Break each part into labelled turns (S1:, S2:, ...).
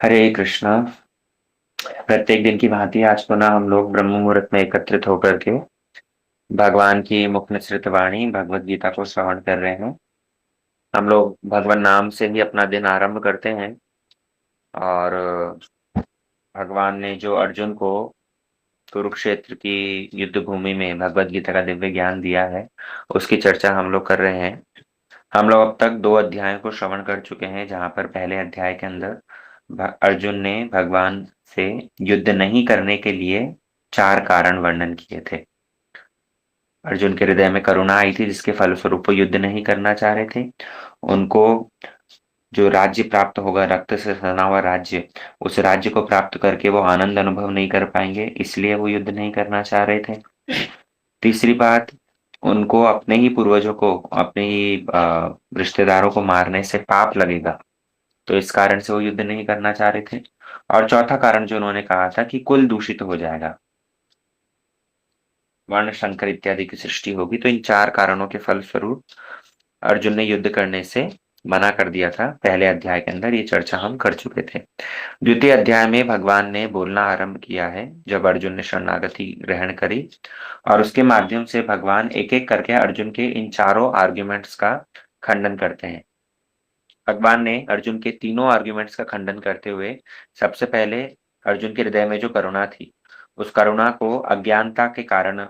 S1: हरे कृष्णा। प्रत्येक दिन की भांति आज पुनः हम लोग ब्रह्म मुहूर्त में एकत्रित होकर के भगवान की मुख निसृत वाणी भगवत गीता को श्रवण कर रहे हैं। हम लोग भगवान नाम से ही अपना दिन आरंभ करते हैं। और भगवान ने जो अर्जुन को कुरुक्षेत्र की युद्ध भूमि में भगवत गीता का दिव्य ज्ञान दिया है, उसकी चर्चा हम लोग कर रहे हैं। हम लोग अब तक 2 अध्यायों को श्रवण कर चुके हैं, जहां पर पहले अध्याय के अंदर अर्जुन ने भगवान से युद्ध नहीं करने के लिए 4 कारण वर्णन किए थे। अर्जुन के हृदय में करुणा आई थी, जिसके फलस्वरूप वो युद्ध नहीं करना चाह रहे थे। उनको जो राज्य प्राप्त होगा, रक्त से सना हुआ राज्य, उस राज्य को प्राप्त करके वो आनंद अनुभव नहीं कर पाएंगे, इसलिए वो युद्ध नहीं करना चाह रहे थे। तीसरी बात, उनको अपने ही पूर्वजों को, अपने ही रिश्तेदारों को मारने से पाप लगेगा, तो इस कारण से वो युद्ध नहीं करना चाह रहे थे। और चौथा कारण जो उन्होंने कहा था कि कुल दूषित हो जाएगा, वर्ण संकर इत्यादि की सृष्टि होगी, तो इन 4 कारणों के फलस्वरूप अर्जुन ने युद्ध करने से मना कर दिया था। पहले अध्याय के अंदर ये चर्चा हम कर चुके थे। द्वितीय अध्याय में भगवान ने बोलना आरंभ किया है, जब अर्जुन ने शरणागति ग्रहण करी, और उसके माध्यम से भगवान एक एक करके अर्जुन के इन चारों आर्ग्यूमेंट्स का खंडन करते हैं। भगवान ने अर्जुन के तीनों आर्ग्यूमेंट्स का खंडन करते हुए सबसे पहले अर्जुन के हृदय में जो करुणा थी, उस करुणा को अज्ञानता के कारण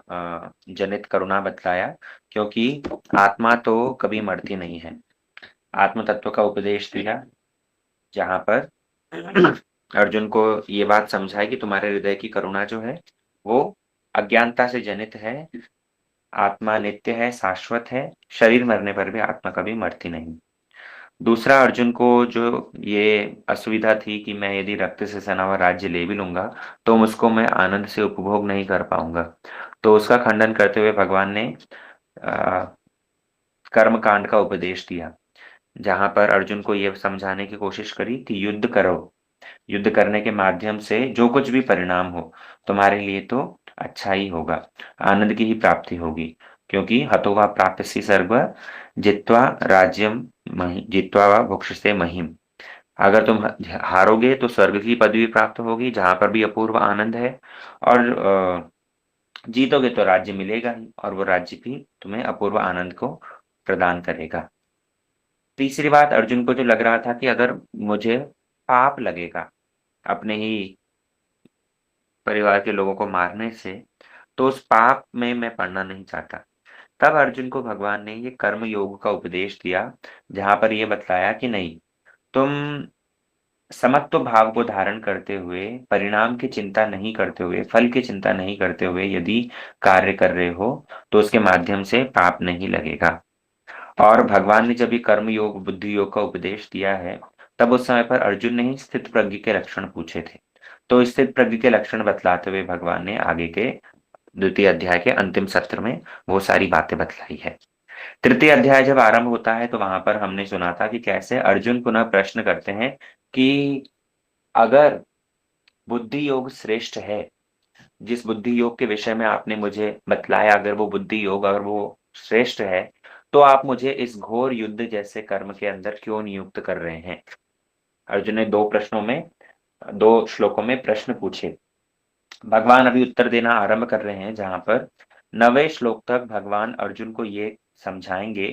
S1: जनित करुणा बतलाया, क्योंकि आत्मा तो कभी मरती नहीं है। आत्म तत्व का उपदेश दिया, जहां पर अर्जुन को ये बात समझाई कि तुम्हारे हृदय की करुणा जो है वो अज्ञानता से जनित है। आत्मा नित्य है, शाश्वत है, शरीर मरने पर भी आत्मा कभी मरती नहीं। दूसरा, अर्जुन को जो ये असुविधा थी कि मैं यदि रक्त से सना हुआ राज्य ले भी लूंगा तो उसको मैं आनंद से उपभोग नहीं कर पाऊंगा, तो उसका खंडन करते हुए भगवान ने आ, कर्म कांड का उपदेश दिया, जहां पर अर्जुन को यह समझाने की कोशिश करी कि युद्ध करो, युद्ध करने के माध्यम से जो कुछ भी परिणाम हो, तुम्हारे लिए तो अच्छा ही होगा, आनंद की ही प्राप्ति होगी। क्योंकि हतो वा प्राप्यसि सर्व जित्वा राज्यम जित्वा वा भुक्षसे महिम। अगर तुम हारोगे तो स्वर्ग की पदवी प्राप्त होगी, जहां पर भी अपूर्व आनंद है। और जीतोगे तो राज्य मिलेगा ही, और वो राज्य भी तुम्हें अपूर्व आनंद को प्रदान करेगा। तीसरी बात, अर्जुन को जो लग रहा था कि अगर मुझे पाप लगेगा अपने ही परिवार के लोगों को मारने से, तो उस पाप में मैं पड़ना नहीं चाहता। तब अर्जुन को भगवान ने ये कर्म योग का उपदेश दिया, जहां पर ये बतलाया कि नहीं, तुम समत्व भाव को धारण करते हुए, परिणाम की चिंता नहीं करते हुए, फल की चिंता नहीं करते हुए यदि कार्य कर रहे हो, तो उसके माध्यम से पाप नहीं लगेगा। और भगवान ने जब ये कर्म योग बुद्धि योग का उपदेश दिया है, तब उस समय पर अर्जुन ने ही स्थित प्रज्ञ के लक्षण पूछे थे। तो स्थित प्रज्ञ के लक्षण बतलाते हुए भगवान ने आगे के द्वितीय अध्याय के अंतिम सत्र में वो सारी बातें बतलाई है। तृतीय अध्याय जब आरंभ होता है, तो वहां पर हमने सुना था कि कैसे अर्जुन पुनः प्रश्न करते हैं कि अगर बुद्धि योग श्रेष्ठ है, जिस बुद्धि योग के विषय में आपने मुझे बतलाया, अगर वो बुद्धि योग अगर वो श्रेष्ठ है, तो आप मुझे इस घोर युद्ध जैसे कर्म के अंदर क्यों नियुक्त कर रहे हैं। अर्जुन ने 2 प्रश्नों में, 2 श्लोकों में प्रश्न पूछे। भगवान अभी उत्तर देना आरंभ कर रहे हैं, जहां पर 9वें श्लोक तक भगवान अर्जुन को ये समझाएंगे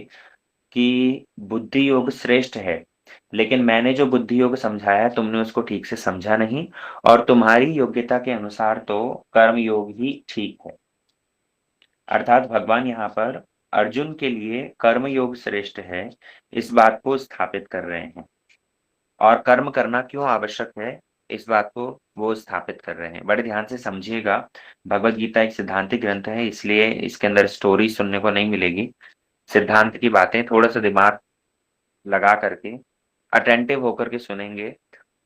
S1: कि बुद्धि योग श्रेष्ठ है, लेकिन मैंने जो बुद्धि योग समझाया है तुमने उसको ठीक से समझा नहीं, और तुम्हारी योग्यता के अनुसार तो कर्म योग ही ठीक है। अर्थात भगवान यहाँ पर अर्जुन के लिए कर्म योग श्रेष्ठ है, इस बात को स्थापित कर रहे हैं। और कर्म करना क्यों आवश्यक है, इस बात को वो स्थापित कर रहे हैं। बड़े ध्यान से समझिएगा। भगवत गीता एक सिद्धांतिक ग्रंथ है, इसलिए इसके अंदर स्टोरी सुनने को नहीं मिलेगी। सिद्धांत की बातें थोड़ा सा दिमाग लगा करके, अटेंटिव होकर के सुनेंगे,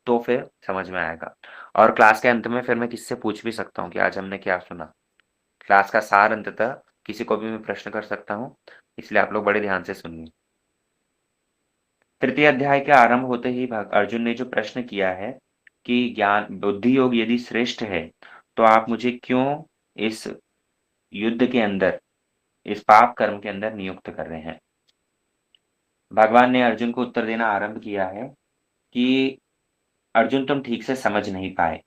S1: तो फिर समझ में आएगा। और क्लास के अंत में फिर मैं किससे पूछ भी सकता हूँ कि आज हमने क्या सुना। क्लास का सार अंततः किसी को भी मैं प्रश्न कर सकता हूँ, इसलिए आप लोग बड़े ध्यान से सुनिए। तृतीय अध्याय के आरंभ होते ही अर्जुन ने जो प्रश्न किया है कि ज्ञान बुद्धि योग यदि श्रेष्ठ है, तो आप मुझे क्यों इस युद्ध के अंदर, इस पाप कर्म के अंदर नियुक्त कर रहे हैं। भगवान ने अर्जुन को उत्तर देना आरंभ किया है कि अर्जुन तुम ठीक से समझ नहीं पाए।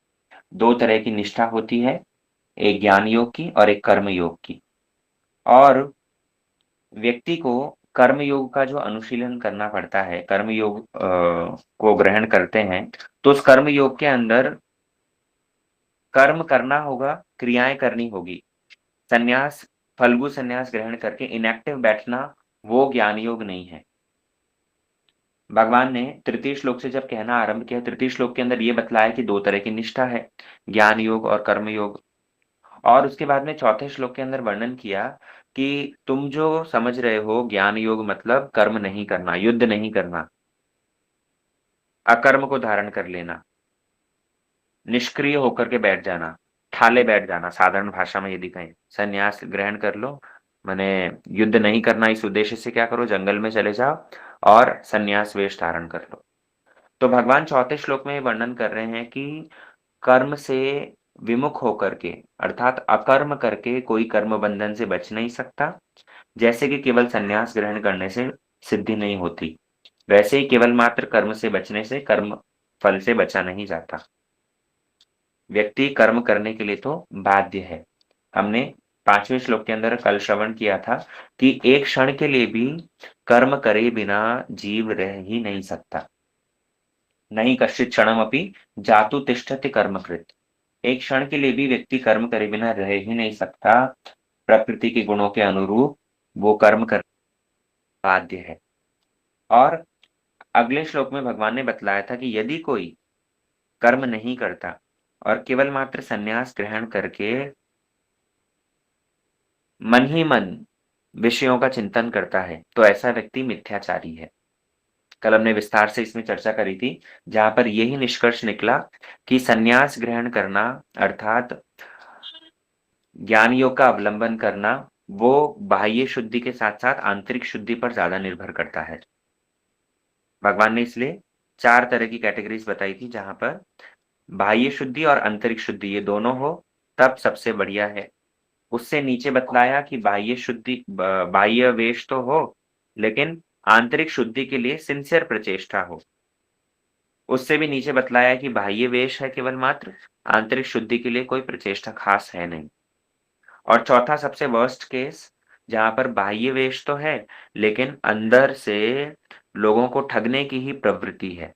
S1: दो तरह की निष्ठा होती है, एक ज्ञान योग की और एक कर्म योग की। और व्यक्ति को कर्म योग का जो अनुशीलन करना पड़ता है, कर्म योग को ग्रहण करते हैं, तो उस कर्म योग के अंदर कर्म करना होगा, क्रियाएं करनी होगी। संन्यास, फल्गु संन्यास ग्रहण करके इनएक्टिव बैठना, वो ज्ञान योग नहीं है। भगवान ने तृतीय श्लोक से जब कहना आरंभ किया, तृतीय श्लोक के अंदर ये बतलाया कि दो तरह की निष्ठा है, ज्ञान योग और कर्म योग। और उसके बाद में चौथे श्लोक के अंदर वर्णन किया कि तुम जो समझ रहे हो ज्ञान योग मतलब कर्म नहीं करना, युद्ध नहीं करना, अकर्म को धारण कर लेना, निष्क्रिय होकर के बैठ जाना, ठाले बैठ जाना, साधारण भाषा में यदि कहें, संन्यास ग्रहण कर लो, माने युद्ध नहीं करना, इस उद्देश्य से क्या करो, जंगल में चले जाओ और संन्यास वेश धारण कर लो। तो भगवान चौथे श्लोक में वर्णन कर रहे हैं कि कर्म से विमुख होकर के, अर्थात अकर्म करके कोई कर्म बंधन से बच नहीं सकता। जैसे कि केवल संन्यास ग्रहण करने से सिद्धि नहीं होती, वैसे ही केवल मात्र कर्म से बचने से कर्म फल से बचा नहीं जाता। व्यक्ति कर्म करने के लिए तो बाध्य है। हमने 5वें श्लोक के अंदर कल श्रवण किया था कि एक क्षण के लिए भी कर्म करे बिना जीव रह ही नहीं सकता। नहीं कश्चित् क्षणमपि जातु तिष्ठति कर्मकृत्। एक क्षण के लिए भी व्यक्ति कर्म करे बिना रह ही नहीं सकता। प्रकृति के गुणों के अनुरूप वो कर्म कर बाध्य है। और अगले श्लोक में भगवान ने बतलाया था कि यदि कोई कर्म नहीं करता और केवल मात्र संन्यास ग्रहण करके मन ही मन विषयों का चिंतन करता है, तो ऐसा व्यक्ति मिथ्याचारी है। कल हमने विस्तार से इसमें चर्चा करी थी, जहां पर यही निष्कर्ष निकला कि संन्यास ग्रहण करना अर्थात ज्ञान योग का अवलंबन करना, वो बाह्य शुद्धि के साथ-साथ आंतरिक शुद्धि पर ज़्यादा निर्भर करता है। भगवान ने इसलिए 4 तरह की कैटेगरीज़ बताई थी, जहाँ पर बाह्य शुद्धि और आंतरिक शुद्धि ये दोनों हो, तब सबसे बढ़िया है। उससे नीचे बतलाया कि बाह्य शुद्धि बाह्य वेश तो हो, लेकिन आंतरिक शुद्धि के लिए सिंसियर प्रचेष्टा हो। उससे भी नीचे बतलाया कि बाह्य वेश है केवल मात्र, आंतरिक शुद्धि के लिए कोई प्रचेष्टा खास है नहीं। और चौथा सबसे वर्स्ट केस, जहाँ पर बाह्य वेश तो है, लेकिन अंदर से लोगों को ठगने की ही प्रवृत्ति है।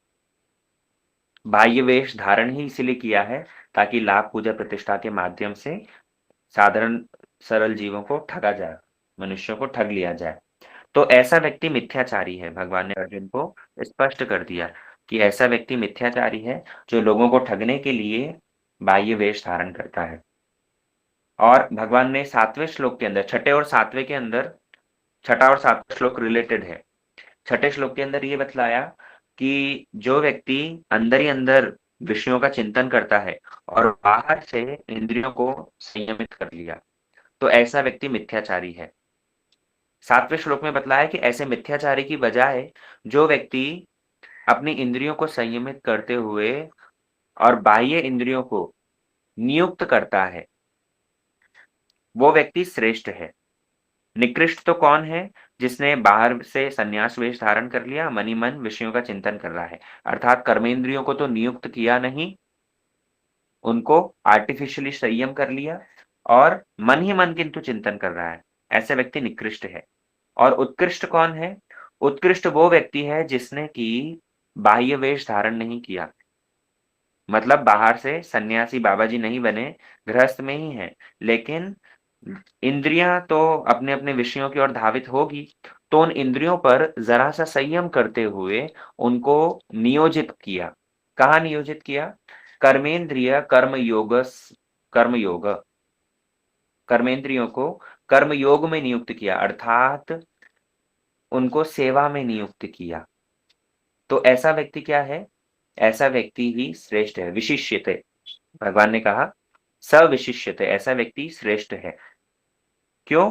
S1: बाह्य वेश धारण ही इसीलिए किया है ताकि लाभ पूजा प्रतिष्ठा के माध्यम से साधारण सरल जीवों को ठगा जाए, मनुष्यों को ठग लिया जाए। तो ऐसा व्यक्ति मिथ्याचारी है। भगवान ने अर्जुन को स्पष्ट कर दिया कि ऐसा व्यक्ति मिथ्याचारी है जो लोगों को ठगने के लिए बाह्य वेश धारण करता है। और भगवान ने 7वें श्लोक के अंदर, छठे और सातवें के अंदर, छठा और सातवां श्लोक रिलेटेड है। छठे श्लोक के अंदर ये बतलाया कि जो व्यक्ति अंदर ही अंदर विषयों का चिंतन करता है और बाहर से इंद्रियों को संयमित कर लिया, तो ऐसा व्यक्ति मिथ्याचारी है। 7वें श्लोक में बतलाया कि ऐसे मिथ्याचारी की बजाय जो व्यक्ति अपनी इंद्रियों को संयमित करते हुए और बाह्य इंद्रियों को नियुक्त करता है, वो व्यक्ति श्रेष्ठ है। निकृष्ट तो कौन है? जिसने बाहर से संन्यास वेश धारण कर लिया, मन ही मन विषयों का चिंतन कर रहा है, अर्थात कर्मेंद्रियों को तो नियुक्त किया नहीं, उनको आर्टिफिशियली संयम कर लिया और मन ही मन किंतु चिंतन कर रहा है। ऐसा व्यक्ति निकृष्ट है। और उत्कृष्ट कौन है? उत्कृष्ट वो व्यक्ति है जिसने कि बाह्य वेश धारण नहीं किया, मतलब बाहर से सन्यासी बाबा जी नहीं बने, गृहस्थ में ही है, लेकिन इंद्रियां तो अपने अपने विषयों की ओर धावित होगी, तो उन इंद्रियों पर जरा सा संयम करते हुए उनको नियोजित किया। कहाँ नियोजित किया? कर्मेंद्रिय कर्म योग, कर्मेंद्रियों को कर्म योग में नियुक्त किया, अर्थात उनको सेवा में नियुक्त किया। तो ऐसा व्यक्ति क्या है? ऐसा व्यक्ति ही श्रेष्ठ है, विशिष्यते। भगवान ने कहा सविशिष्यते, ऐसा व्यक्ति श्रेष्ठ है। क्यों?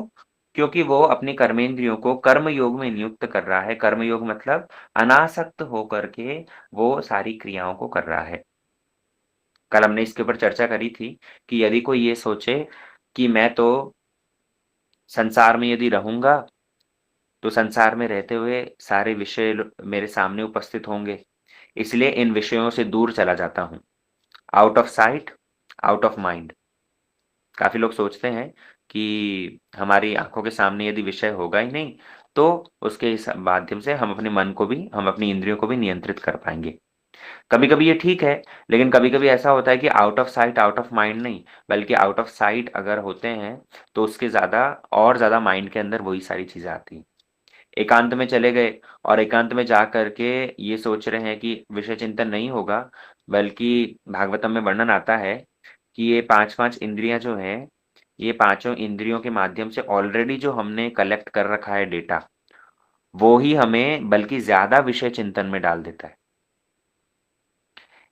S1: क्योंकि वो अपने कर्मेंद्रियों को कर्म योग में नियुक्त कर रहा है। कर्म योग मतलब अनासक्त होकर के वो सारी क्रियाओं को कर रहा है। कल हमने इसके ऊपर चर्चा करी थी कि यदि कोई ये सोचे कि मैं तो संसार में यदि रहूँगा, तो संसार में रहते हुए सारे विषय मेरे सामने उपस्थित होंगे। इसलिए इन विषयों से दूर चला जाता हूँ। Out of site, out of mind. काफ़ी लोग सोचते हैं कि हमारी आँखों के सामने यदि विषय होगा ही नहीं, तो उसके इस माध्यम से हम अपने मन को भी, हम अपनी इंद्रियों को भी नियंत्रित कर पाएँगे। कभी-कभी ये ठीक है, लेकिन कभी-कभी ऐसा होता है कि out of site, out of mind नहीं, बल्कि आउट ऑफ साइट अगर होते हैं, तो उसके ज़्यादा और ज़्यादा माइंड के अंदर वही सारी चीज़ें आती हैं। एकांत में चले गए और एकांत में जा कर के ये सोच रहे हैं कि विषय चिंतन नहीं होगा, बल्कि भागवतम में वर्णन आता है कि ये 5-5 इंद्रियाँ जो हैं, ये पाँचों इंद्रियों के माध्यम से ऑलरेडी जो हमने कलेक्ट कर रखा है डेटा, वो ही हमें बल्कि ज़्यादा विषय चिंतन में डाल देता है।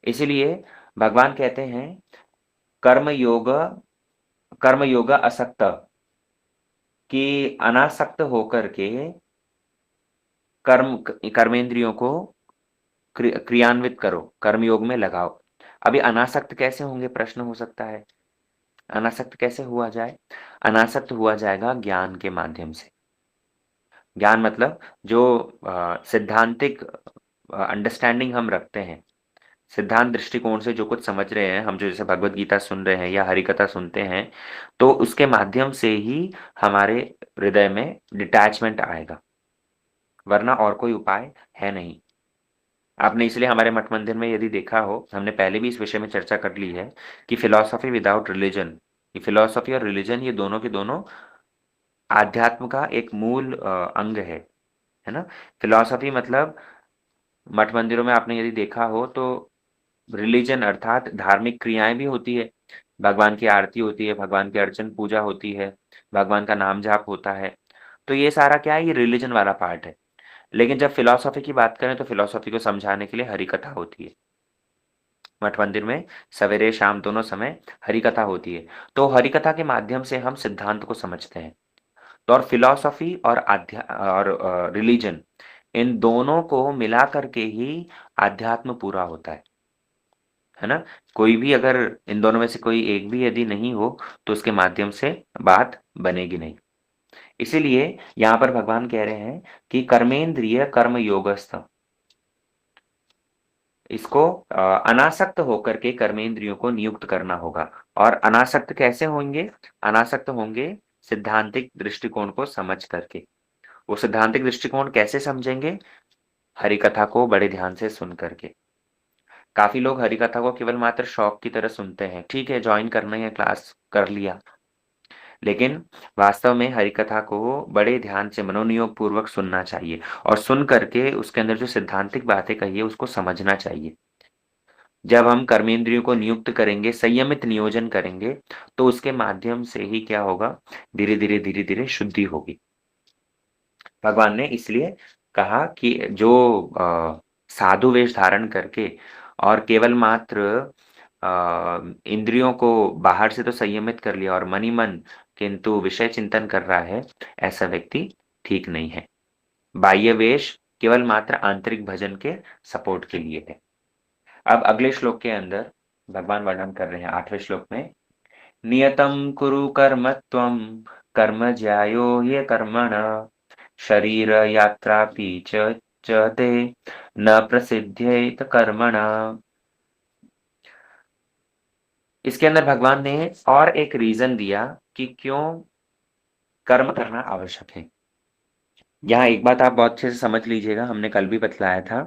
S1: इसीलिए भगवान कहते हैं कर्म योग कर्म योग असक्त, कि अनासक्त होकर के कर्मेंद्रियों को क्रियान्वित करो, कर्मयोग में लगाओ। अभी अनासक्त कैसे होंगे प्रश्न हो सकता है। अनासक्त कैसे हुआ जाए? अनासक्त हुआ जाएगा ज्ञान के माध्यम से। ज्ञान मतलब जो सिद्धांतिक अंडरस्टैंडिंग हम रखते हैं, सिद्धांत दृष्टिकोण से जो कुछ समझ रहे हैं, हम जो जैसे भगवत गीता सुन रहे हैं या हरि कथा सुनते हैं, तो उसके माध्यम से ही हमारे हृदय में डिटैचमेंट आएगा, वरना और कोई उपाय है नहीं। आपने इसलिए हमारे मठ मंदिर में यदि देखा हो, हमने पहले भी इस विषय में चर्चा कर ली है कि फिलॉसफी विदाउट रिलीजन, ये फिलॉसफी और रिलीजन ये दोनों के दोनों आध्यात्म का एक मूल अंग है ना? फिलॉसफी मतलब मठ मंदिरों में आपने यदि देखा हो तो रिलीजन अर्थात धार्मिक क्रियाएं भी होती है, भगवान की आरती होती है, भगवान की अर्चन पूजा होती है, भगवान का नाम जाप होता है। तो ये सारा क्या है? ये रिलीजन वाला पार्ट है। लेकिन जब फिलॉसफी की बात करें तो फिलॉसफी को समझाने के लिए हरि कथा होती है। मठ मंदिर में सवेरे शाम दोनों समय हरि कथा होती है। तो हरि कथा के माध्यम से हम सिद्धांत को समझते हैं। तो और फिलॉसफी और रिलीजन, इन दोनों को मिला करके ही आध्यात्म पूरा होता है ना? कोई भी अगर इन दोनों में से कोई एक भी यदि नहीं हो, तो उसके माध्यम से बात बनेगी नहीं। इसीलिए यहाँ पर भगवान कह रहे हैं कि कर्मेंद्रिय कर्म योगस्थ, इसको अनासक्त होकर के कर्मेंद्रियों को नियुक्त करना होगा। और अनासक्त कैसे होंगे? अनासक्त होंगे सिद्धांतिक दृष्टिकोण को समझ करके। वो सिद्धांतिक दृष्टिकोण कैसे समझेंगे? हरि कथा को बड़े ध्यान से सुन करके। काफ़ी लोग हरि कथा को केवल मात्र शौक की तरह सुनते हैं। ठीक है, जॉइन करना है क्लास, कर लिया। लेकिन वास्तव में हरि कथा को बड़े ध्यान से मनोनियोग पूर्वक सुनना चाहिए और सुन करके उसके अंदर जो सिद्धांतिक बातें कही है उसको समझना चाहिए। जब हम कर्मेंद्रियों को नियुक्त करेंगे, संयमित नियोजन करेंगे, तो उसके माध्यम से ही क्या होगा? धीरे-धीरे, धीरे-धीरे शुद्धि होगी। भगवान ने इसलिए कहा कि जो साधु वेश धारण करके और केवल मात्र इंद्रियों को बाहर से तो संयमित कर लिया और मन ही मन किंतु विषय चिंतन कर रहा है, ऐसा व्यक्ति ठीक नहीं है। बाह्य वेश केवल मात्र आंतरिक भजन के सपोर्ट के लिए है। अब अगले श्लोक के अंदर भगवान वर्णन कर रहे हैं 8वें श्लोक में, नियतं कुरु कर्म त्वं कर्म ज्यायो ह्य कर्मणः शरीरयात्रापि च ते न प्रसिद्ध्येत कर्मणा। इसके अंदर भगवान ने और एक रीजन दिया कि क्यों कर्म करना आवश्यक है। यहाँ एक बात आप बहुत अच्छे से समझ लीजिएगा, हमने कल भी बतलाया था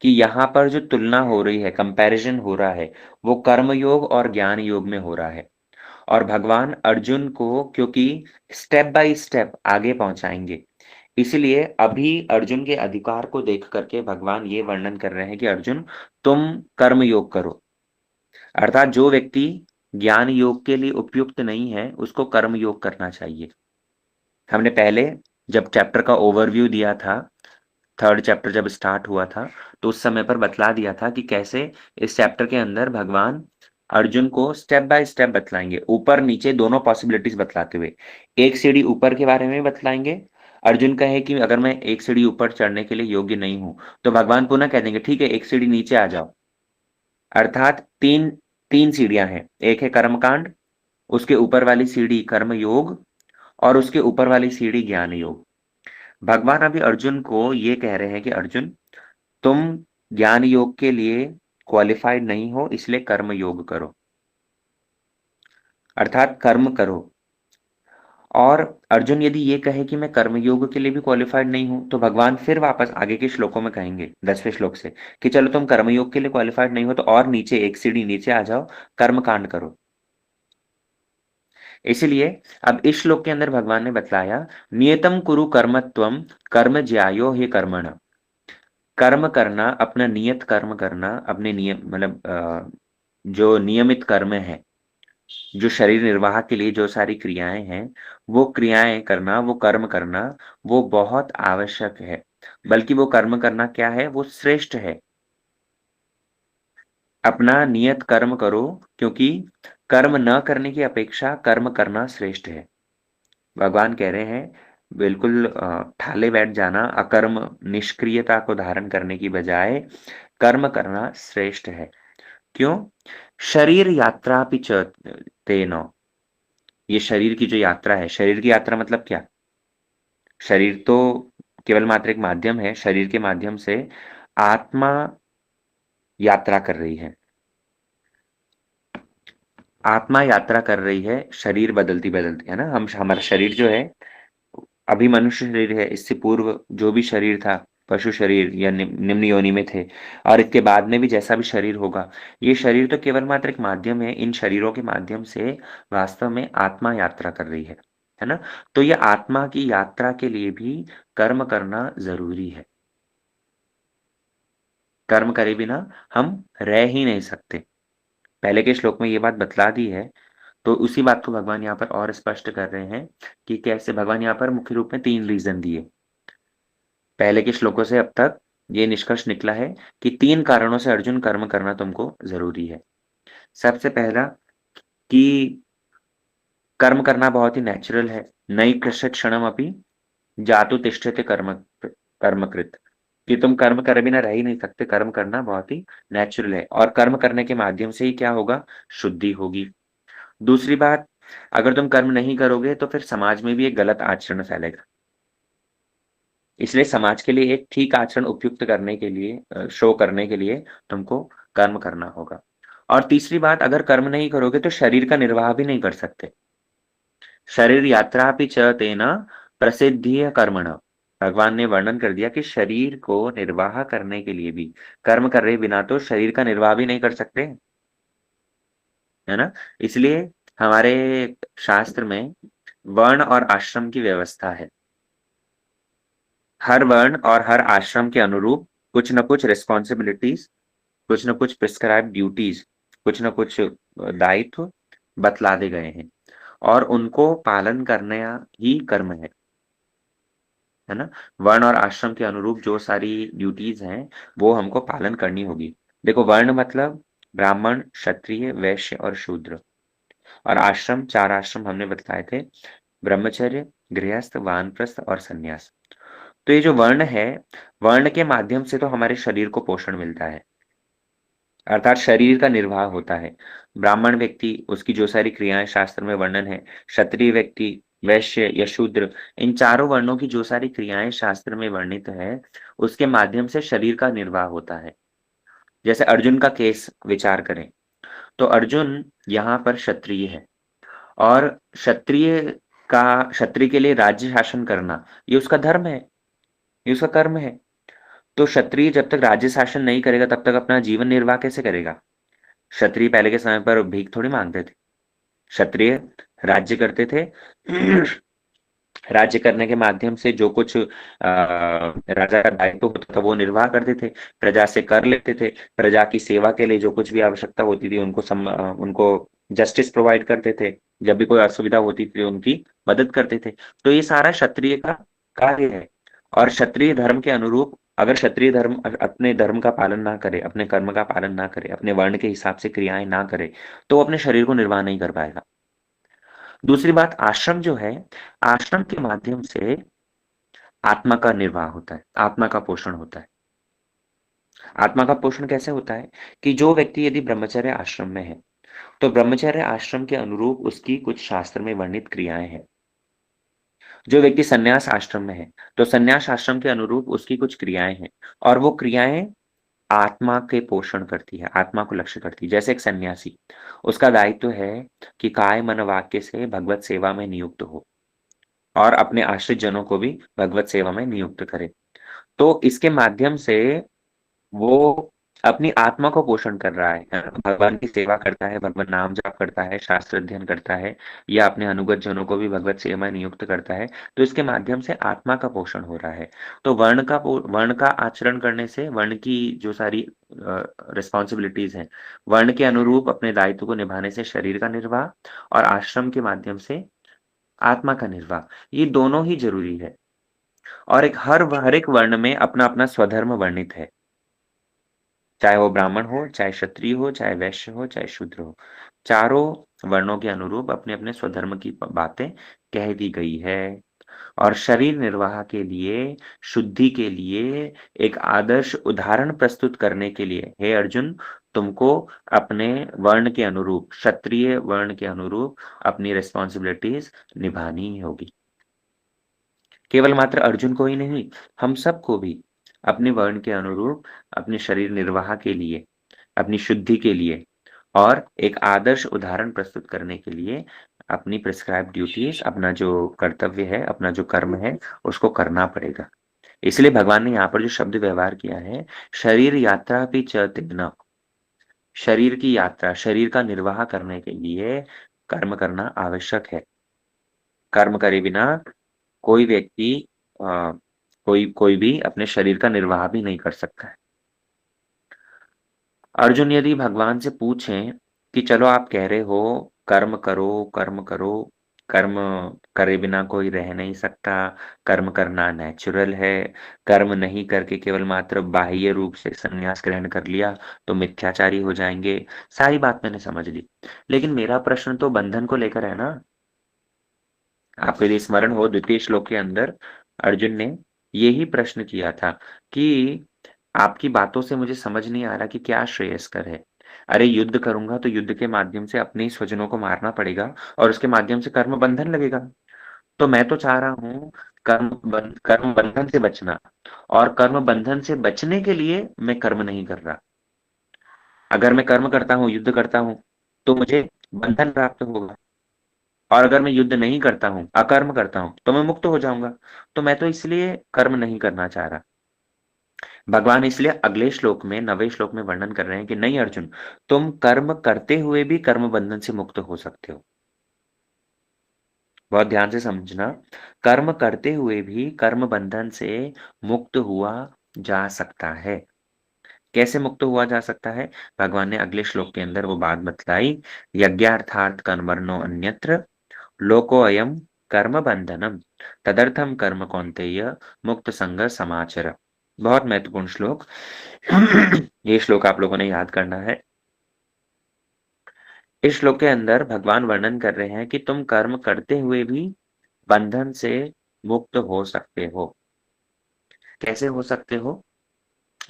S1: कि यहाँ पर जो तुलना हो रही है, कंपैरिजन हो रहा है, वो कर्म योग और ज्ञान योग में हो रहा है। और भगवान अर्जुन को क्योंकि स्टेप बाय स्टेप आगे पहुंचाएंगे, इसलिए अभी अर्जुन के अधिकार को देख करके भगवान ये वर्णन कर रहे हैं कि अर्जुन, तुम कर्म योग करो। अर्थात जो व्यक्ति ज्ञान योग के लिए उपयुक्त नहीं है, उसको कर्म योग करना चाहिए। हमने पहले जब चैप्टर का ओवरव्यू दिया था, थर्ड चैप्टर जब स्टार्ट हुआ था, तो उस समय पर बतला दिया था कि कैसे इस चैप्टर के अंदर भगवान अर्जुन को स्टेप बाय स्टेप बतलाएंगे, ऊपर नीचे दोनों पॉसिबिलिटीज बतलाते हुए। एक सीढ़ी ऊपर के बारे में बतलाएंगे। अर्जुन कहे कि अगर मैं एक सीढ़ी ऊपर चढ़ने के लिए योग्य नहीं हूं, तो भगवान पुनः कह देंगे ठीक है, एक सीढ़ी नीचे आ जाओ। अर्थात तीन तीन सीढ़ियां हैं। एक है कर्मकांड, उसके ऊपर वाली सीढ़ी कर्म योग और उसके ऊपर वाली सीढ़ी ज्ञान योग। भगवान अभी अर्जुन को ये कह रहे हैं कि अर्जुन, तुम ज्ञान योग के लिए क्वालिफाइड नहीं हो, इसलिए कर्म योग करो, अर्थात कर्म करो। और अर्जुन यदि ये कहे कि मैं कर्मयोग के लिए भी क्वालिफाइड नहीं हूं, तो भगवान फिर वापस आगे के श्लोकों में कहेंगे 10वें श्लोक से कि चलो तुम कर्मयोग के लिए क्वालिफाइड नहीं हो तो और नीचे एक सीढ़ी नीचे आ जाओ, कर्म कांड करो। इसीलिए अब इस श्लोक के अंदर भगवान ने बतलाया, नियतम कुरु कर्मत्वम कर्म ज्यायो हे कर्मण। कर्म करना, अपना नियत कर्म करना, अपने नियम मतलब जो नियमित कर्म है, जो शरीर निर्वाह के लिए जो सारी क्रियाएं हैं, वो क्रियाएं करना, वो कर्म करना, वो बहुत आवश्यक है। बल्कि वो कर्म करना क्या है, वो श्रेष्ठ है। अपना नियत कर्म करो, क्योंकि कर्म न करने की अपेक्षा कर्म करना श्रेष्ठ है। भगवान कह रहे हैं बिल्कुल ठाले बैठ जाना, अकर्म निष्क्रियता को धारण करने की बजाय कर्म करना श्रेष्ठ है। क्यों? शरीर यात्रा पिच तेन, ये शरीर की जो यात्रा है, शरीर की यात्रा मतलब क्या? शरीर तो केवल मात्र एक माध्यम है, शरीर के माध्यम से आत्मा यात्रा कर रही है। आत्मा यात्रा कर रही है, शरीर बदलती बदलती है ना। हम हमारा शरीर जो है, अभी मनुष्य शरीर है, इससे पूर्व जो भी शरीर था, पशु शरीर या निम्न योनि में थे, और इसके बाद में भी जैसा भी शरीर होगा, ये शरीर तो केवल मात्र एक माध्यम है। इन शरीरों के माध्यम से वास्तव में आत्मा यात्रा कर रही है ना। तो ये आत्मा की यात्रा के लिए भी कर्म करना जरूरी है। कर्म करे बिना हम रह ही नहीं सकते। पहले के श्लोक में ये बात बतला दी है, तो उसी बात को भगवान यहाँ पर और स्पष्ट कर रहे हैं कि कैसे। भगवान यहाँ पर मुख्य रूप में 3 रीजन दिए। पहले के श्लोकों से अब तक ये निष्कर्ष निकला है कि 3 कारणों से अर्जुन कर्म करना तुमको जरूरी है। सबसे पहला कि कर्म करना बहुत ही नेचुरल है। नई कृष्य क्षणम अपि जातु तिष्ठते कर्मकृत, कि तुम कर्म करे बिना रह ही नहीं सकते। कर्म करना बहुत ही नेचुरल है, और कर्म करने के माध्यम से ही क्या होगा, शुद्धि होगी। दूसरी बात, अगर तुम कर्म नहीं करोगे तो फिर समाज में भी एक गलत आचरण फैलेगा। इसलिए समाज के लिए एक ठीक आचरण उपयुक्त करने के लिए, शो करने के लिए तुमको कर्म करना होगा। और तीसरी बात, अगर कर्म नहीं करोगे तो शरीर का निर्वाह भी नहीं कर सकते। शरीर यात्रा भी च तेना प्रसिद्धि कर्मण। भगवान ने वर्णन कर दिया कि शरीर को निर्वाह करने के लिए भी कर्म कर रहे बिना तो शरीर का निर्वाह भी नहीं कर सकते, है ना। इसलिए हमारे शास्त्र में वर्ण और आश्रम की व्यवस्था है। हर वर्ण और हर आश्रम के अनुरूप कुछ न कुछ रिस्पॉन्सिबिलिटीज, कुछ न कुछ प्रिस्क्राइब ड्यूटीज, कुछ न कुछ दायित्व बतला दे गए हैं, और उनको पालन करना ही कर्म है ना। वर्ण और आश्रम के अनुरूप जो सारी ड्यूटीज हैं, वो हमको पालन करनी होगी। देखो, वर्ण मतलब ब्राह्मण, क्षत्रिय, वैश्य और शूद्र। और आश्रम, 4 आश्रम हमने बताए थे, ब्रह्मचर्य, गृहस्थ, वानप्रस्थ और सन्यास। तो ये जो वर्ण है, वर्ण के माध्यम से तो हमारे शरीर को पोषण मिलता है, अर्थात शरीर का निर्वाह होता है। ब्राह्मण व्यक्ति, उसकी जो सारी क्रियाएं शास्त्र में वर्णन है, क्षत्रिय व्यक्ति, वैश्य या शूद्र, इन चारों वर्णों की जो सारी क्रियाएं शास्त्र में वर्णित है, उसके माध्यम से शरीर का निर्वाह होता है। जैसे अर्जुन का केस विचार करें, तो अर्जुन यहाँ पर क्षत्रिय है, और क्षत्रिय के लिए राज्य शासन करना ये उसका धर्म है, ये उसका कर्म है। तो क्षत्रिय जब तक राज्य शासन नहीं करेगा तब तक अपना जीवन निर्वाह कैसे करेगा? क्षत्रिय पहले के समय पर भीख थोड़ी मांगते थे। क्षत्रिय राज्य करते थे। राज्य करने के माध्यम से जो कुछ राजा का दायित्व होता था वो निर्वाह करते थे, प्रजा से कर लेते थे, प्रजा की सेवा के लिए जो कुछ भी आवश्यकता होती थी उनको जस्टिस प्रोवाइड करते थे, जब भी कोई असुविधा होती थी उनकी मदद करते थे। तो ये सारा क्षत्रिय का कार्य है। और क्षत्रिय धर्म के अनुरूप अगर क्षत्रिय धर्म अपने धर्म का पालन ना करे, अपने कर्म का पालन ना करे, अपने वर्ण के हिसाब से क्रियाएं ना करे, तो वो अपने शरीर को निर्वाह नहीं कर पाएगा। दूसरी बात, आश्रम जो है, आश्रम के माध्यम से आत्मा का निर्वाह होता है, आत्मा का पोषण होता है। आत्मा का पोषण कैसे होता है कि जो व्यक्ति यदि ब्रह्मचर्य आश्रम में है, तो ब्रह्मचर्य आश्रम के अनुरूप उसकी कुछ शास्त्र में वर्णित क्रियाएं हैं। जो व्यक्ति संन्यास आश्रम में है, तो संन्यास आश्रम के अनुरूप उसकी कुछ क्रियाएं हैं, और वो क्रियाएं आत्मा के पोषण करती है, आत्मा को लक्ष्य करती है। जैसे एक सन्यासी, उसका दायित्व है कि काय मन वाक्य से भगवत सेवा में नियुक्त हो और अपने आश्रित जनों को भी भगवत सेवा में नियुक्त करे। तो इसके माध्यम से वो अपनी आत्मा को पोषण कर रहा है ना? भगवान की सेवा करता है, भगवान नाम जाप करता है, शास्त्र अध्ययन करता है या अपने अनुगत जनों को भी भगवत सेवा में नियुक्त करता है, तो इसके माध्यम से आत्मा का पोषण हो रहा है। तो वर्ण का आचरण करने से वर्ण की जो सारी रिस्पॉन्सिबिलिटीज हैं, वर्ण के अनुरूप अपने दायित्व को निभाने से शरीर का निर्वाह और आश्रम के माध्यम से आत्मा का निर्वाह, ये दोनों ही ज़रूरी है। और हर एक वर्ण में अपना-अपना स्वधर्म वर्णित है। चाहे वो ब्राह्मण हो, चाहे क्षत्रिय हो, चाहे वैश्य हो, चाहे शूद्र हो। चारों वर्णों के अनुरूप अपने-अपने स्वधर्म की ब बातें कह दी गई है। और शरीर निर्वाह के लिए, शुद्धि के लिए, एक आदर्श उदाहरण प्रस्तुत करने के लिए, हे अर्जुन, तुमको अपने वर्ण के अनुरूप, क्षत्रिय वर्ण के अनुरूप अपनी रिस्पॉन्सिबिलिटीज़ निभानी ही होगी। केवल मात्र अर्जुन को ही नहीं, हम सबको भी अपने वर्ण के अनुरूप अपने शरीर निर्वाह के लिए, अपनी शुद्धि के लिए और एक आदर्श उदाहरण प्रस्तुत करने के लिए अपनी प्रिस्क्राइब्ड ड्यूटीज़, अपना जो कर्तव्य है, अपना जो कर्म है, उसको करना पड़ेगा। इसलिए भगवान ने यहाँ पर जो शब्द व्यवहार किया है, शरीर यात्रापि च तेन, शरीर की यात्रा, शरीर का निर्वाह करने के लिए कर्म करना आवश्यक है। कर्म करे बिना कोई व्यक्ति अ, कोई कोई भी अपने शरीर का निर्वाह भी नहीं कर सकता है। अर्जुन यदि भगवान से पूछें कि चलो आप कह रहे हो कर्म करो, कर्म करे बिना कोई रह नहीं सकता, कर्म करना नेचुरल है, कर्म नहीं करके केवल मात्र बाह्य रूप से संन्यास ग्रहण कर लिया तो मिथ्याचारी हो जाएँगे। सारी बात मैंने समझ ली। लेकिन मेरा प्रश्न तो बंधन को लेकर है ना। आपको यदि स्मरण हो द्वितीय श्लोक के अंदर अर्जुन ने यही प्रश्न किया था कि आपकी बातों से मुझे समझ नहीं आ रहा कि क्या श्रेयस्कर है। अरे युद्ध करूंगा तो युद्ध के माध्यम से अपने ही स्वजनों को मारना पड़ेगा और उसके माध्यम से कर्म बंधन लगेगा। तो मैं तो चाह रहा हूँ कर्म बंधन से बचना और कर्म बंधन से बचने के लिए मैं कर्म नहीं कर रहा। अगर मैं कर्म करता हूँ, युद्ध करता हूँ, तो मुझे बंधन प्राप्त होगा। और अगर मैं युद्ध नहीं करता हूँ, अकर्म करता हूँ, तो मैं मुक्त हो जाऊँगा। तो मैं तो इसलिए कर्म नहीं करना चाह रहा। भगवान इसलिए अगले श्लोक में 9वें श्लोक में वर्णन कर रहे हैं कि नहीं अर्जुन, तुम कर्म करते हुए भी कर्म बंधन से मुक्त हो सकते हो। बहुत ध्यान से समझना, कर्म करते हुए भी कर्म बंधन से मुक्त हुआ जा सकता है। कैसे मुक्त हुआ जा सकता है? भगवान ने अगले श्लोक के अंदर वो बात बतलाई, यज्ञार्थात् कर्मणो अन्यत्र लोकोऽयं कर्मबन्धनम् तदर्थं कर्म कौन्तेय मुक्तसंगः समाचर। बहुत महत्वपूर्ण श्लोक। ये श्लोक आप लोगों ने याद करना है। इस श्लोक के अंदर भगवान वर्णन कर रहे हैं कि तुम कर्म करते हुए भी बंधन से मुक्त हो सकते हो। कैसे हो सकते हो?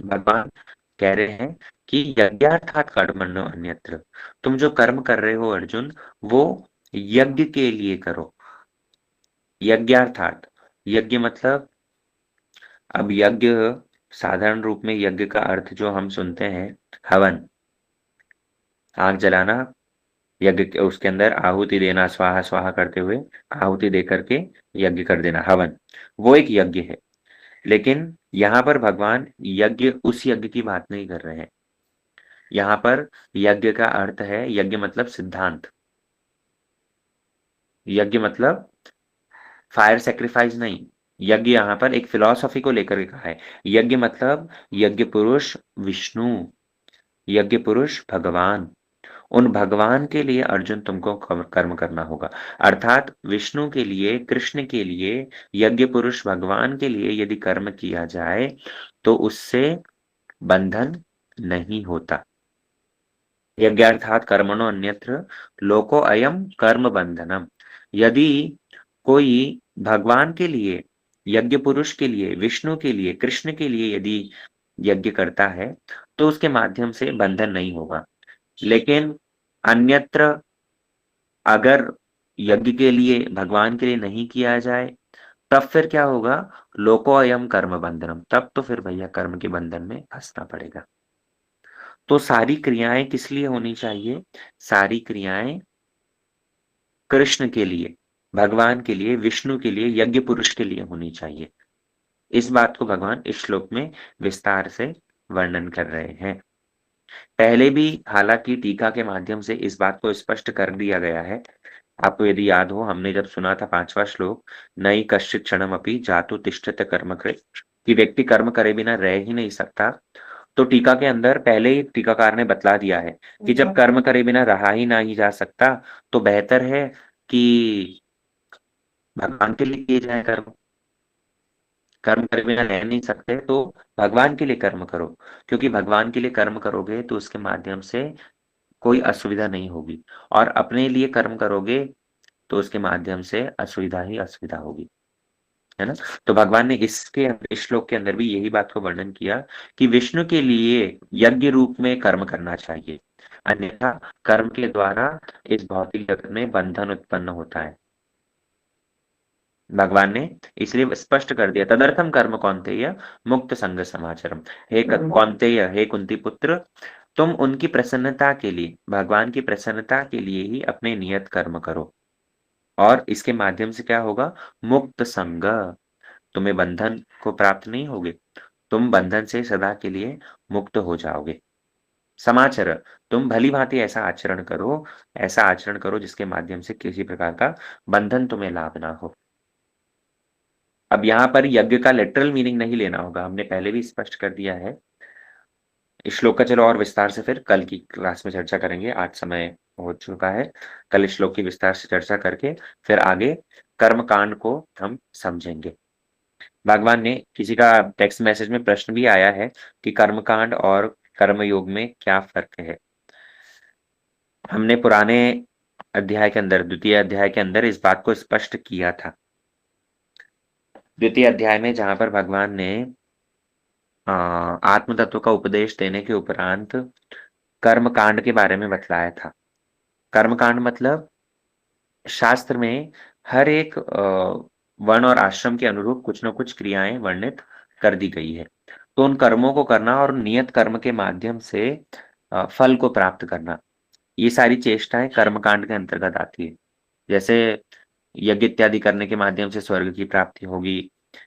S1: भगवान कह रहे हैं कि यज्ञार्थात् कर्मणो अन्यत्र। तुम जो कर्म कर रहे हो अर्जुन, वो यज्ञ के लिए करो। यज्ञार्थात्, यज्ञ मतलब, अब यज्ञ साधारण रूप में यज्ञ का अर्थ जो हम सुनते हैं, हवन, आग जलाना, यज्ञ के उसके अंदर आहुति देना, स्वाहा स्वाहा करते हुए आहुति दे करके यज्ञ कर देना, हवन, वो एक यज्ञ है। लेकिन यहाँ पर भगवान यज्ञ उस यज्ञ की बात नहीं कर रहे हैं। यहाँ पर यज्ञ का अर्थ है, यज्ञ मतलब सिद्धांत, यज्ञ मतलब फायर सैक्रिफाइस नहीं। यज्ञ यहाँ पर एक फिलॉसफी को लेकर के कहा है। यज्ञ मतलब यज्ञ पुरुष विष्णु, यज्ञ पुरुष भगवान, उन भगवान के लिए अर्जुन तुमको कर्म करना होगा। अर्थात विष्णु के लिए, कृष्ण के लिए, यज्ञ पुरुष भगवान के लिए यदि कर्म किया जाए तो उससे बंधन नहीं होता। यज्ञार्थात कर्मणो अन्यत्र लोको अयम कर्म बंधनम। यदि कोई भगवान के लिए, यज्ञ पुरुष के लिए, विष्णु के लिए, कृष्ण के लिए यदि यज्ञ करता है तो उसके माध्यम से बंधन नहीं होगा। लेकिन अन्यत्र अगर यज्ञ के लिए, भगवान के लिए नहीं किया जाए, तब फिर क्या होगा? लोको अयम कर्म बंधनम, तब तो फिर भैया कर्म के बंधन में फंसना पड़ेगा। तो सारी क्रियाएँ किस लिए होनी चाहिए? सारी क्रियाएँ कृष्ण के लिए, भगवान के लिए, विष्णु के लिए, यज्ञ पुरुष के लिए होनी चाहिए। इस बात को भगवान इस श्लोक में विस्तार से वर्णन कर रहे हैं। पहले भी हालाँकि टीका के माध्यम से इस बात को स्पष्ट कर दिया गया है। आपको यदि याद हो हमने जब सुना था 5वां श्लोक, नई कश्चित् क्षणमपि जातु तिष्ठति कर्मकृत्, कि व्यक्ति कर्म करे बिना रह ही नहीं सकता। तो टीका के अंदर पहले ही टीकाकार ने बतला दिया है कि जब कर्म करे बिना रहा ही नहीं जा सकता, तो बेहतर है कि भगवान के लिए किए जाएँ कर्म। कर्म करे बिना रह नहीं सकते तो भगवान के लिए कर्म करो, क्योंकि भगवान के लिए कर्म करोगे तो उसके माध्यम से कोई असुविधा नहीं होगी, और अपने लिए कर्म करोगे तो उसके माध्यम से असुविधा ही असुविधा होगी, है ना? तो भगवान ने इस श्लोक के अंदर भी यही बात को वर्णन किया कि विष्णु के लिए यज्ञ रूप में कर्म करना चाहिए, अन्यथा कर्म के द्वारा इस भौतिक जगत में बंधन उत्पन्न होता है। भगवान ने इसलिए स्पष्ट कर दिया, तदर्थम कर्म कौन्तेय मुक्त संग समाचरम। हे कौन्तेय, हे कुंती पुत्र, तुम उनकी प्रसन्नता के लिए, भगवान की प्रसन्नता के लिए ही अपने नियत कर्म करो, और इसके माध्यम से क्या होगा? मुक्त संग, तुम्हें बंधन को प्राप्त नहीं होगे, तुम बंधन से सदा के लिए मुक्त हो जाओगे। समाचर, तुम भली भांति ऐसा आचरण करो जिसके माध्यम से किसी प्रकार का बंधन तुम्हें लाभ ना हो। अब यहाँ पर यज्ञ का लिटरल मीनिंग नहीं लेना होगा, हमने पहले भी स्पष्ट कर दिया है। इस श्लोक का चलो और विस्तार से फिर कल की क्लास में चर्चा करेंगे, आज समय हो चुका है। कल इस श्लोक की विस्तार से चर्चा करके फिर आगे कर्मकांड को हम समझेंगे। भगवान ने, किसी का टेक्स्ट मैसेज में प्रश्न भी आया है कि कर्मकांड और कर्मयोग में क्या फ़र्क है? हमने पुराने अध्याय के अंदर, द्वितीय अध्याय के अंदर इस बात को स्पष्ट किया था। द्वितीय अध्याय में जहाँ पर भगवान ने आत्म तत्व का उपदेश देने के उपरांत कर्मकांड के बारे में बतलाया था। कर्मकांड मतलब शास्त्र में हर एक वर्ण और आश्रम के अनुरूप कुछ न कुछ क्रियाएँ वर्णित कर दी गई है। तो उन कर्मों को करना और नियत कर्म के माध्यम से फल को प्राप्त करना, ये सारी चेष्टाएँ कर्मकांड के अंतर्गत आती है। जैसे यज्ञ इत्यादि करने के माध्यम से स्वर्ग की प्राप्ति होगी।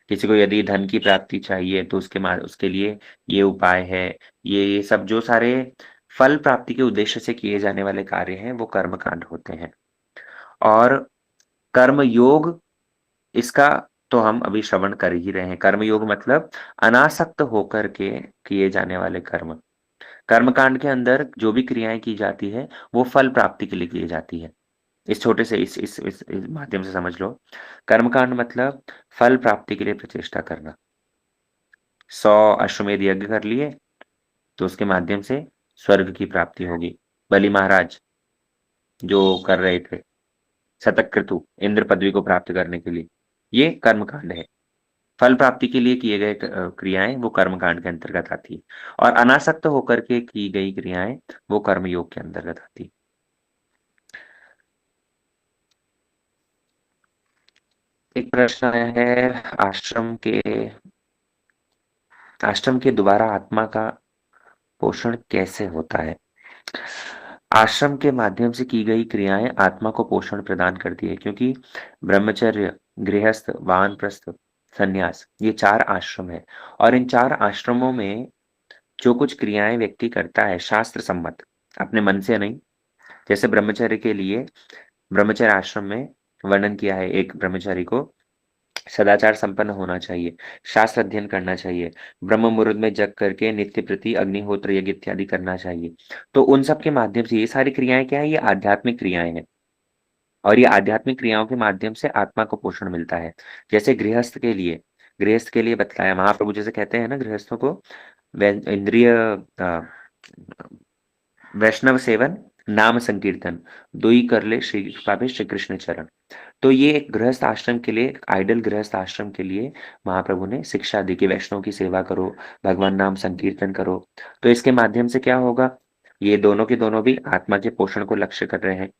S1: किसी को यदि धन की प्राप्ति चाहिए तो उसके लिए ये उपाय है। ये सब जो सारे फल प्राप्ति के उद्देश्य से किए जाने वाले कार्य हैं, वो कर्मकांड होते हैं। और कर्म योग, इसका तो हम अभी श्रवण कर ही रहे हैं। कर्म योग मतलब अनासक्त होकर के किए जाने वाले कर्म। कर्मकांड के अंदर जो भी क्रियाएँ की जाती है, वो फल प्राप्ति के लिए की जाती है। इस छोटे से इस माध्यम से समझ लो। कर्मकांड मतलब फल प्राप्ति के लिए प्रचेष्टा करना। 100 अश्वमेध यज्ञ कर लिए, तो उसके माध्यम से स्वर्ग की प्राप्ति होगी। बलि महाराज जो कर रहे थे, शतक्रतु इंद्र पदवी को प्राप्त करने के लिए, ये कर्मकांड है। फल प्राप्ति के लिए किए गए क्रियाएँ वो कर्मकांड के अंतर्गत आती है, और अनासक्त होकर के की गई क्रियाएँ वो कर्मयोग के अंतर्गत आती है। एक प्रश्न आया है, आश्रम के दोबारा आत्मा का पोषण कैसे होता है? आश्रम के माध्यम से की गई क्रियाएँ आत्मा को पोषण प्रदान करती है, क्योंकि ब्रह्मचर्य, गृहस्थ, वानप्रस्थ, संन्यास, ये 4 आश्रम हैं, और इन 4 आश्रमों में जो कुछ क्रियाएँ व्यक्ति करता है शास्त्र सम्मत, अपने मन से नहीं। जैसे ब्रह्मचर्य के लिए ब्रह्मचर्य आश्रम में वर्णन किया है, एक ब्रह्मचारी को सदाचार संपन्न होना चाहिए, शास्त्र अध्ययन करना चाहिए, ब्रह्म मुहूर्त में जग करके नित्य प्रति अग्निहोत्र यज्ञ इत्यादि करना चाहिए। तो उन सब के माध्यम से ये सारी क्रियाएँ क्या है? ये आध्यात्मिक क्रियाएँ हैं, और ये आध्यात्मिक क्रियाओं के माध्यम से आत्मा को पोषण मिलता है। जैसे गृहस्थ के लिए बतलाया, महाप्रभु जैसे कहते हैं ना गृहस्थों को, वै इंद्रिय वैष्णव सेवन, नाम संकीर्तन, दुई कर ले श्री पावे श्री कृष्ण चरण। तो ये एक गृहस्थ आश्रम के लिए, आइडियल गृहस्थ आश्रम के लिए महाप्रभु ने शिक्षा दी कि वैष्णव की सेवा करो, भगवान नाम संकीर्तन करो। तो इसके माध्यम से क्या होगा? ये दोनों के दोनों भी आत्मा के पोषण को लक्ष्य कर रहे हैं।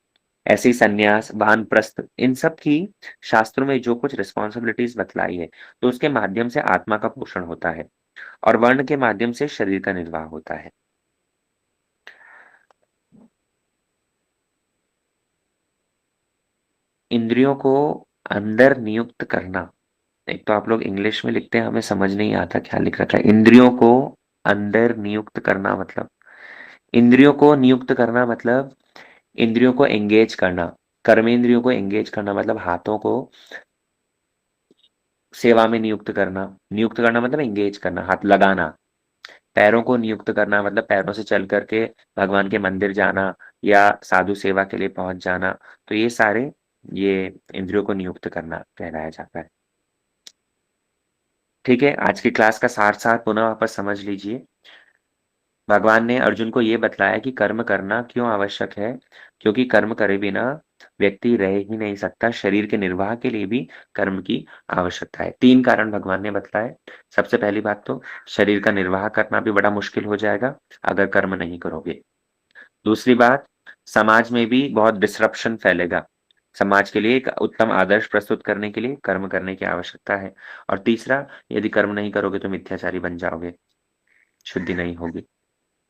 S1: ऐसे ही संन्यास, वानप्रस्थ, इन सब की शास्त्रों में जो कुछ रिस्पॉन्सिबिलिटीज बतलाई है, तो उसके माध्यम से आत्मा का पोषण होता है, और वर्ण के माध्यम से शरीर का निर्वाह होता है। इंद्रियों को अंदर नियुक्त करना। एक तो आप लोग इंग्लिश में लिखते हैं, हमें समझ नहीं आता क्या लिख रखा है। इंद्रियों को अंदर नियुक्त करना मतलब, इंद्रियों को नियुक्त करना मतलब इंद्रियों को एंगेज करना। कर्मेंद्रियों को एंगेज करना मतलब हाथों को सेवा में नियुक्त करना। नियुक्त करना मतलब एंगेज करना, हाथ लगाना। पैरों को नियुक्त करना मतलब पैरों से चल करके भगवान के मंदिर जाना या साधु सेवा के लिए पहुंच जाना। तो ये सारे, ये इंद्रियों को नियुक्त करना कहलाया जाता है। ठीक है, आज की क्लास का सार सार पुनः वापस समझ लीजिए। भगवान ने अर्जुन को ये बतलाया कि कर्म करना क्यों आवश्यक है, क्योंकि कर्म करे बिना व्यक्ति रह ही नहीं सकता। शरीर के निर्वाह के लिए भी कर्म की आवश्यकता है। 3 कारण भगवान ने बतलाए। सबसे पहली बात तो शरीर का निर्वाह करना भी बड़ा मुश्किल हो जाएगा अगर कर्म नहीं करोगे। दूसरी बात, समाज में भी बहुत डिसरप्शन फैलेगा। समाज के लिए एक उत्तम आदर्श प्रस्तुत करने के लिए कर्म करने की आवश्यकता है। और तीसरा, यदि कर्म नहीं करोगे तो मिथ्याचारी बन जाओगे, शुद्धि नहीं होगी,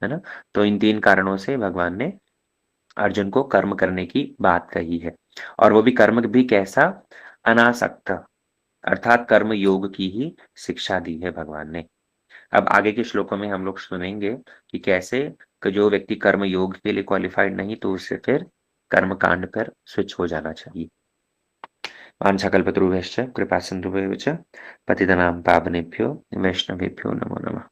S1: है ना? तो इन 3 कारणों से भगवान ने अर्जुन को कर्म करने की बात कही है। और वो भी कर्म भी कैसा? अनासक्त, अर्थात कर्म योग की ही शिक्षा दी है भगवान ने। अब आगे के श्लोकों में हम लोग सुनेंगे कि कैसे जो व्यक्ति कर्म योग के लिए क्वालिफाइड नहीं तो उसे फिर कर्म कांड पर स्विच हो जाना चाहिए। वाञ्छाकल्पतरुभ्यश्च कृपा सिन्धुभ्यश्च पतितनां पावनेभ्यो वैष्णवेभ्यो नमो नमः।